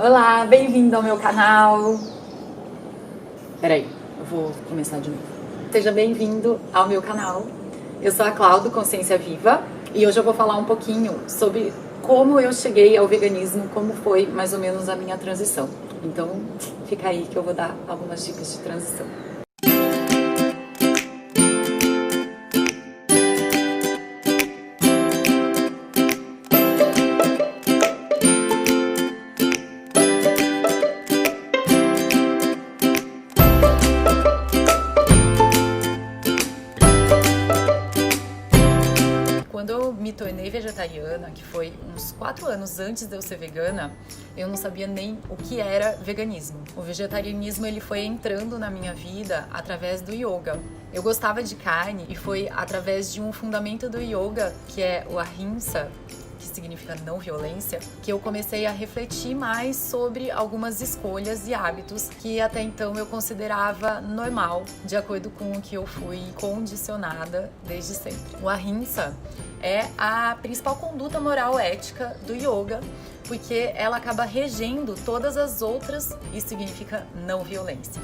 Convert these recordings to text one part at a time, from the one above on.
Olá, bem-vindo ao meu canal. Peraí, eu vou começar de novo. Seja bem-vindo ao meu canal. Eu sou a Clau do Consciência Viva e hoje eu vou falar um pouquinho sobre como eu cheguei ao veganismo, como foi mais ou menos a minha transição. Então, fica aí que eu vou dar algumas dicas de transição. Quando eu me tornei vegetariana, que foi uns 4 anos antes de eu ser vegana, eu não sabia nem o que era veganismo. O vegetarianismo ele foi entrando na minha vida através do yoga. Eu gostava de carne e foi através de um fundamento do yoga, que é o Ahimsa, que significa não violência, que eu comecei a refletir mais sobre algumas escolhas e hábitos que até então eu considerava normal, de acordo com o que eu fui condicionada desde sempre. O Ahimsa é a principal conduta moral ética do yoga, porque ela acaba regendo todas as outras e significa não violência.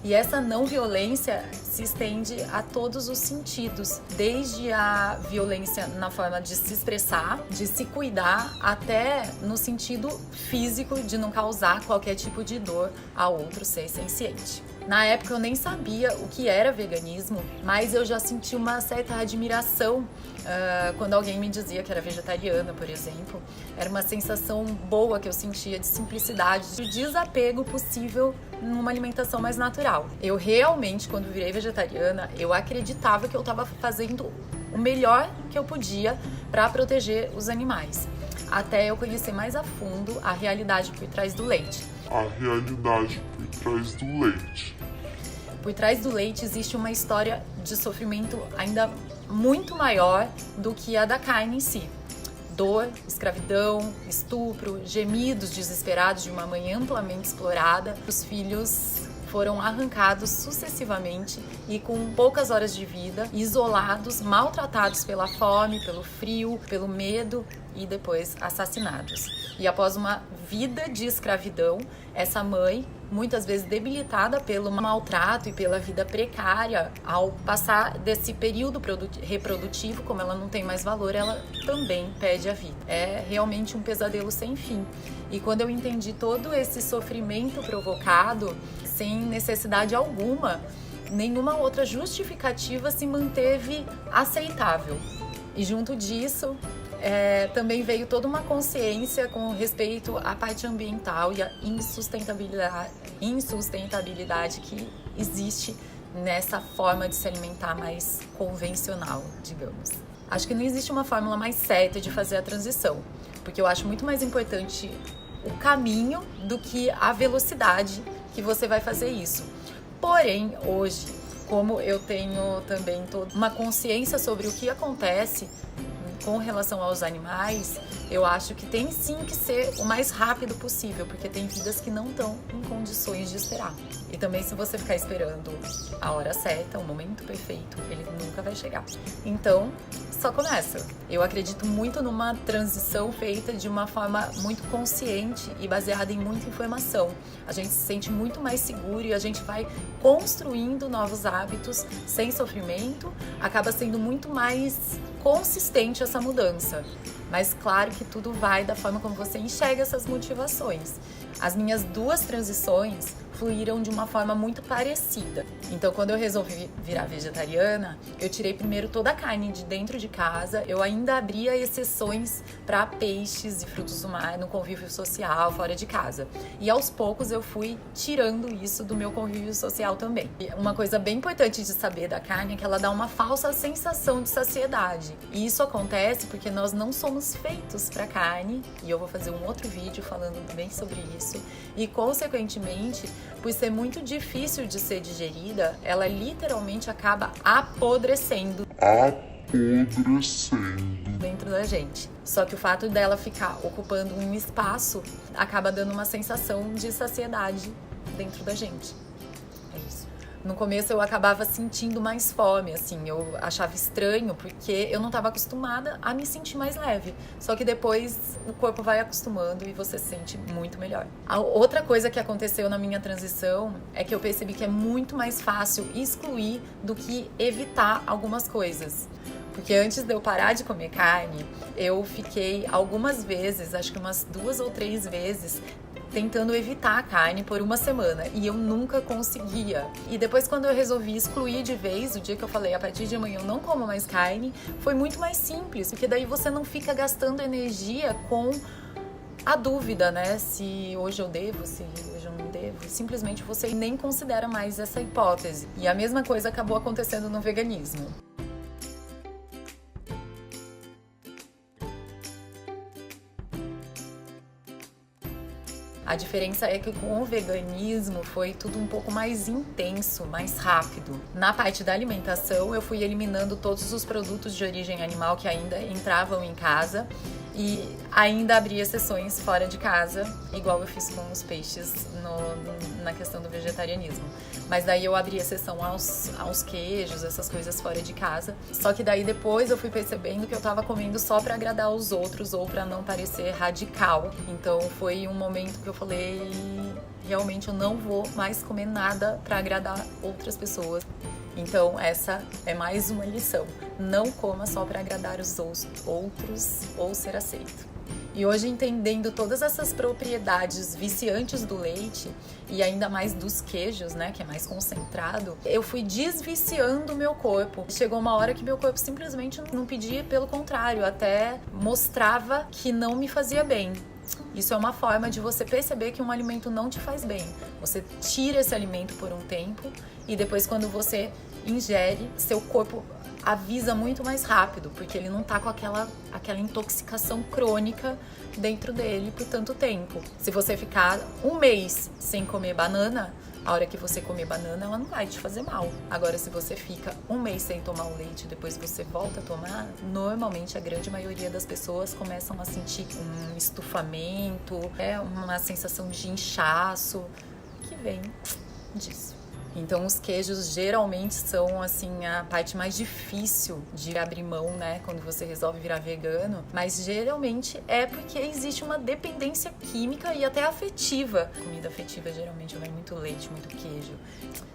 E essa não violência se estende a todos os sentidos, desde a violência na forma de se expressar, de se cuidar, até no sentido físico de não causar qualquer tipo de dor a outro ser senciente. Na época eu nem sabia o que era veganismo, mas eu já senti uma certa admiração quando alguém me dizia que era vegetariana, por exemplo. Era uma sensação boa que eu sentia de simplicidade, de desapego possível numa alimentação mais natural. Eu realmente, quando virei vegetariana, eu acreditava que eu estava fazendo o melhor que eu podia para proteger os animais, até eu conhecer mais a fundo a realidade por trás do leite. Por trás do leite existe uma história de sofrimento ainda muito maior do que a da carne em si. Dor, escravidão, estupro, gemidos desesperados de uma mãe amplamente explorada. Os filhos foram arrancados sucessivamente e com poucas horas de vida, isolados, maltratados pela fome, pelo frio, pelo medo e depois assassinados. E após uma vida de escravidão, essa mãe, muitas vezes debilitada pelo maltrato e pela vida precária, ao passar desse período reprodutivo, como ela não tem mais valor, ela também perde a vida. É realmente um pesadelo sem fim. E quando eu entendi todo esse sofrimento provocado, sem necessidade alguma, nenhuma outra justificativa se manteve aceitável. E junto disso, também veio toda uma consciência com respeito à parte ambiental e à insustentabilidade que existe nessa forma de se alimentar mais convencional, digamos. Acho que não existe uma fórmula mais certa de fazer a transição, porque eu acho muito mais importante o caminho do que a velocidade que você vai fazer isso. Porém, hoje, como eu tenho também toda uma consciência sobre o que acontece com relação aos animais, eu acho que tem sim que ser o mais rápido possível, porque tem vidas que não estão em condições de esperar. E também, se você ficar esperando a hora certa, o momento perfeito, ele nunca vai chegar. Então, só começa. Eu acredito muito numa transição feita de uma forma muito consciente e baseada em muita informação. A gente se sente muito mais seguro e a gente vai construindo novos hábitos sem sofrimento, acaba sendo muito mais consistente essa mudança. Mas claro que tudo vai da forma como você enxerga essas motivações. As minhas 2 transições fluíram de uma forma muito parecida. Então, quando eu resolvi virar vegetariana, eu tirei primeiro toda a carne de dentro de casa. Eu ainda abria exceções para peixes e frutos do mar no convívio social, fora de casa. E aos poucos eu fui tirando isso do meu convívio social também. E uma coisa bem importante de saber da carne é que ela dá uma falsa sensação de saciedade. E isso acontece porque nós não somos feitos para carne, e eu vou fazer um outro vídeo falando bem sobre isso. E, consequentemente, por ser muito difícil de ser digerida, ela literalmente acaba apodrecendo dentro da gente. Só que o fato dela ficar ocupando um espaço acaba dando uma sensação de saciedade dentro da gente. É isso. No começo eu acabava sentindo mais fome, assim, eu achava estranho porque eu não estava acostumada a me sentir mais leve. Só que depois o corpo vai acostumando e você se sente muito melhor. A outra coisa que aconteceu na minha transição é que eu percebi que é muito mais fácil excluir do que evitar algumas coisas. Porque antes de eu parar de comer carne, eu fiquei algumas vezes, acho que umas 2 ou 3 vezes, tentando evitar a carne por uma semana e eu nunca conseguia. E depois, quando eu resolvi excluir de vez, o dia que eu falei, a partir de amanhã eu não como mais carne, foi muito mais simples, porque daí você não fica gastando energia com a dúvida, né? Se hoje eu devo, se hoje eu não devo. Simplesmente você nem considera mais essa hipótese. E a mesma coisa acabou acontecendo no veganismo. A diferença é que com o veganismo foi tudo um pouco mais intenso, mais rápido. Na parte da alimentação, eu fui eliminando todos os produtos de origem animal que ainda entravam em casa e ainda abria exceções fora de casa, igual eu fiz com os peixes na questão do vegetarianismo. Mas daí eu abri exceção aos queijos, essas coisas fora de casa. Só que daí depois eu fui percebendo que eu tava comendo só pra agradar os outros ou pra não parecer radical. Então foi um momento que eu falei, realmente eu não vou mais comer nada pra agradar outras pessoas. Então essa é mais uma lição. Não coma só para agradar os outros ou ser aceito. E hoje, entendendo todas essas propriedades viciantes do leite e ainda mais dos queijos, né, que é mais concentrado, eu fui desviciando o meu corpo. Chegou uma hora que meu corpo simplesmente não pedia, pelo contrário, até mostrava que não me fazia bem. Isso é uma forma de você perceber que um alimento não te faz bem. Você tira esse alimento por um tempo e depois, quando você ingere, seu corpo avisa muito mais rápido, porque ele não tá com aquela intoxicação crônica dentro dele por tanto tempo. Se você ficar um mês sem comer banana, a hora que você comer banana, ela não vai te fazer mal. Agora, se você fica um mês sem tomar o leite e depois você volta a tomar, normalmente a grande maioria das pessoas começam a sentir um estufamento, uma sensação de inchaço que vem disso. Então os queijos geralmente são assim a parte mais difícil de abrir mão, né, quando você resolve virar vegano, mas geralmente é porque existe uma dependência química e até afetiva. Comida afetiva geralmente vai muito leite, muito queijo.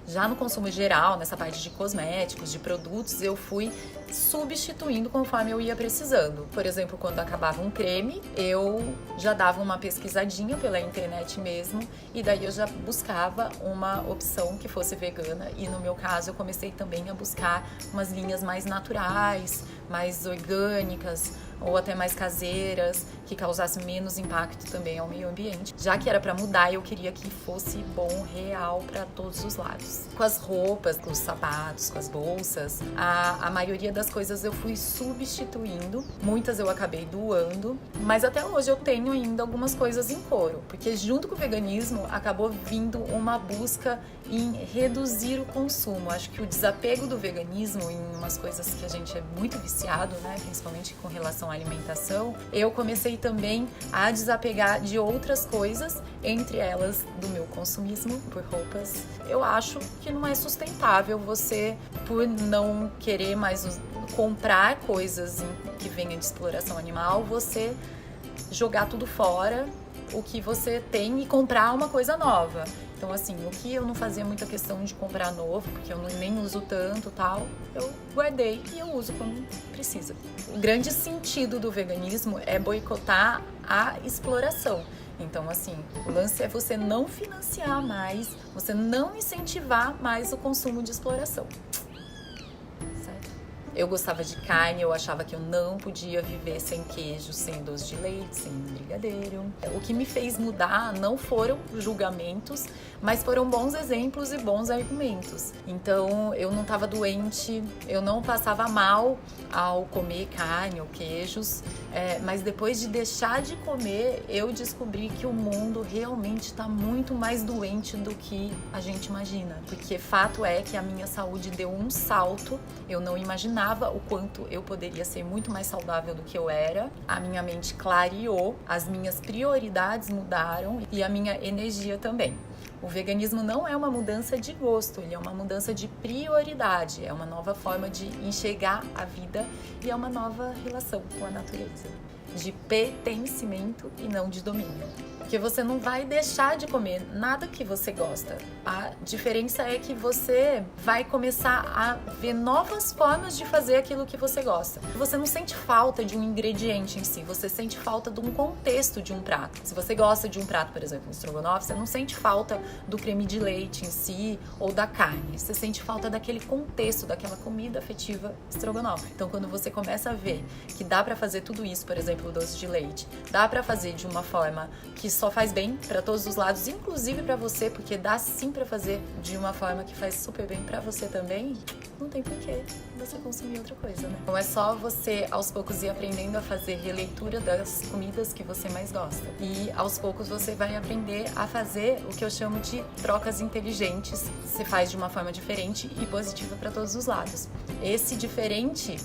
Já no consumo geral, nessa parte de cosméticos, de produtos, eu fui substituindo conforme eu ia precisando. Por exemplo, quando acabava um creme, eu já dava uma pesquisadinha pela internet mesmo e daí eu já buscava uma opção que fosse vegana e no meu caso eu comecei também a buscar umas linhas mais naturais, mais orgânicas ou até mais caseiras, que causassem menos impacto também ao meio ambiente. Já que era para mudar, eu queria que fosse bom, real, para todos os lados. Com as roupas, com os sapatos, com as bolsas, a maioria das coisas eu fui substituindo. Muitas eu acabei doando, mas até hoje eu tenho ainda algumas coisas em couro, porque junto com o veganismo acabou vindo uma busca em reduzir o consumo. Acho que o desapego do veganismo em umas coisas que a gente é muito viciado, né, principalmente com relação à alimentação, eu comecei também a desapegar de outras coisas, entre elas do meu consumismo por roupas. Eu acho que não é sustentável você, por não querer mais comprar coisas que venham de exploração animal, você jogar tudo fora, o que você tem, e comprar uma coisa nova. Então, assim, o que eu não fazia muita questão de comprar novo, porque eu nem uso tanto tal, eu guardei e eu uso quando precisa. O grande sentido do veganismo é boicotar a exploração. Então, assim, o lance é você não financiar mais, você não incentivar mais o consumo de exploração. Eu gostava de carne, eu achava que eu não podia viver sem queijo, sem doce de leite, sem brigadeiro. O que me fez mudar não foram julgamentos, mas foram bons exemplos e bons argumentos. Então, eu não estava doente, eu não passava mal ao comer carne ou queijos, mas depois de deixar de comer, eu descobri que o mundo realmente está muito mais doente do que a gente imagina. Porque fato é que a minha saúde deu um salto, eu não imaginava o quanto eu poderia ser muito mais saudável do que eu era. A minha mente clareou, as minhas prioridades mudaram e a minha energia também. O veganismo não é uma mudança de gosto, ele é uma mudança de prioridade, é uma nova forma de enxergar a vida e é uma nova relação com a natureza, de pertencimento e não de domínio. Porque você não vai deixar de comer nada que você gosta. A diferença é que você vai começar a ver novas formas de fazer aquilo que você gosta. Você não sente falta de um ingrediente em si, você sente falta de um contexto de um prato. Se você gosta de um prato, por exemplo, um estrogonofe, você não sente falta do creme de leite em si ou da carne. Você sente falta daquele contexto, daquela comida afetiva estrogonofe. Então, quando você começa a ver que dá pra fazer tudo isso, por exemplo, o doce de leite, dá pra fazer de uma forma que só faz bem pra todos os lados, inclusive pra você, porque dá sim pra fazer de uma forma que faz super bem pra você também, não tem porquê você consumir outra coisa, né? Então é só você, aos poucos, ir aprendendo a fazer releitura das comidas que você mais gosta. E aos poucos você vai aprender a fazer o que eu chamo de trocas inteligentes. Você faz de uma forma diferente e positiva pra todos os lados. Esse diferente,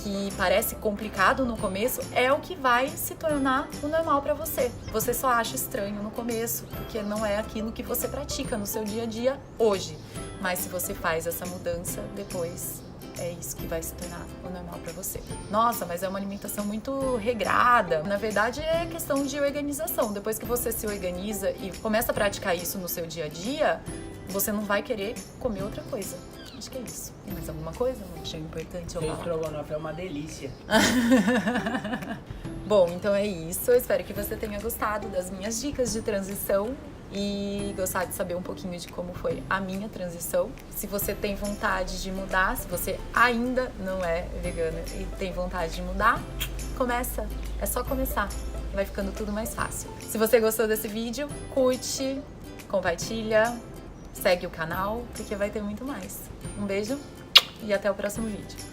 que parece complicado no começo, é o que vai se tornar o normal pra você. Você só acha estranho no começo, porque não é aquilo que você pratica no seu dia a dia hoje. Mas se você faz essa mudança, depois é isso que vai se tornar o normal pra você. Nossa, mas é uma alimentação muito regrada. Na verdade, é questão de organização. Depois que você se organiza e começa a praticar isso no seu dia a dia, você não vai querer comer outra coisa. Acho que é isso. Tem mais alguma coisa? Não achei importante eu falar. Seu estrogonofe é uma delícia. Bom, então é isso. Eu espero que você tenha gostado das minhas dicas de transição e gostar de saber um pouquinho de como foi a minha transição. Se você tem vontade de mudar, se você ainda não é vegana e tem vontade de mudar, começa. É só começar. Vai ficando tudo mais fácil. Se você gostou desse vídeo, curte, compartilha, segue o canal, porque vai ter muito mais. Um beijo e até o próximo vídeo.